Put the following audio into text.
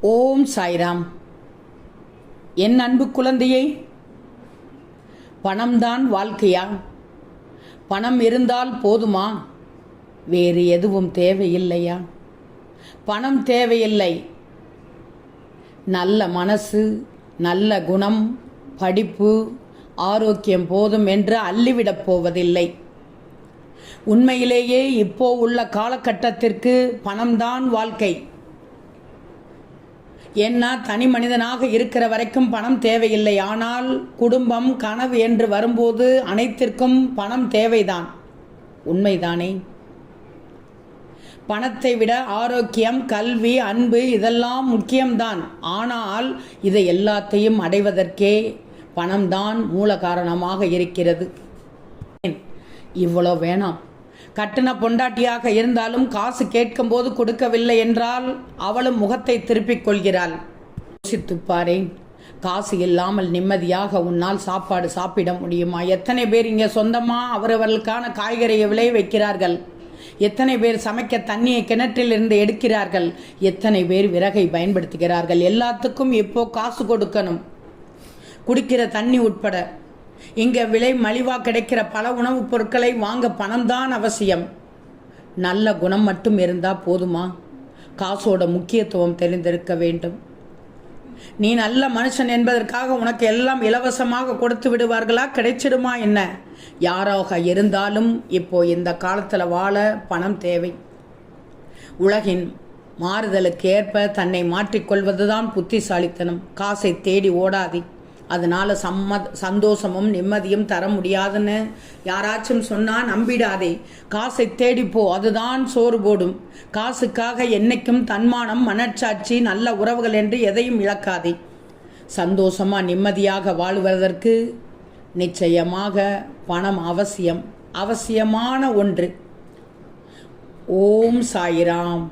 ஓம் சாய்ராம். என் அன்பு குழந்தையை, பணம்தான் வாழ்க்கையா? பணம் இருந்தால் போதுமா? வேறு எதுவும் தேவையில்லையா? பணம் தேவையில்லை, நல்ல மனசு, நல்ல குணம், படிப்பு, ஆரோக்கியம் போதும் என்று அள்ளிவிடப் போவதில்லை. உண்மையிலேயே இப்போ உள்ள காலகட்டத்திற்கு பணம்தான் வாழ்க்கை. ஏன்னா தனி மனிதனாக இருக்கிற வரைக்கும் பணம் தேவையில்லை. ஆனால் குடும்பம், கனவு என்று வரும்போது அனைத்திற்கும் பணம் தேவைதான். உண்மைதானே? பணத்தை விட ஆரோக்கியம், கல்வி, அன்பு இதெல்லாம் முக்கியம்தான். ஆனால் இதை எல்லாத்தையும் அடைவதற்கே பணம்தான் மூல காரணமாக இருக்கிறது. இவ்வளோ வேணாம். கட்டின பொண்டாட்டியாக இருந்தாலும் காசு கேட்கும்போது கொடுக்கவில்லை என்றால் அவளும் முகத்தை திருப்பிக் கொள்கிறாள். யோசித்துப்பாரே, காசு இல்லாமல் நிம்மதியாக உன்னால் சாப்பாடு சாப்பிட முடியுமா? எத்தனை பேர் இங்கே சொந்தமாக அவரவர்களுக்கான காய்கறியை விளைய வைக்கிறார்கள்? எத்தனை பேர் சமைக்க தண்ணியை கிணற்றில் இருந்து எடுக்கிறார்கள்? எத்தனை பேர் விறகை பயன்படுத்துகிறார்கள்? எல்லாத்துக்கும் இப்போ காசு கொடுக்கணும், குடிக்கிற தண்ணி உட்பட. இங்கே விலை மலிவாக கிடைக்கிற பல உணவுப் பொருட்களை வாங்க பணம்தான் அவசியம். நல்ல குணம் மட்டும் இருந்தால் போதுமா? காசோட முக்கியத்துவம் தெரிந்திருக்க வேண்டும். நீ நல்ல மனுஷன் என்பதற்காக உனக்கு எல்லாம் இலவசமாக கொடுத்து விடுவார்களா? கிடைச்சிடுமா என்ன? யாராக இருந்தாலும் இப்போ இந்த காலத்தில் வாழ பணம் தேவை. உலகின் மாறுதலுக்கு ஏற்ப தன்னை மாற்றிக்கொள்வதுதான் புத்திசாலித்தனம். காசை தேடி ஓடாதே. அதனால் சந்தோஷமும் நிம்மதியும் தர முடியாதுன்னு யாராச்சும் சொன்னால் நம்பிடாதே. காசை தேடிப்போ, அதுதான் சோறு போடும். காசுக்காக என்னைக்கும் தன்மானம், மனச்சாட்சி, நல்ல உறவுகள் என்று எதையும் இழக்காதே. சந்தோஷமாக நிம்மதியாக வாழுவதற்கு நிச்சயமாக பணம் அவசியம், அவசியமான ஒன்று. ஓம் சாய்ராம்.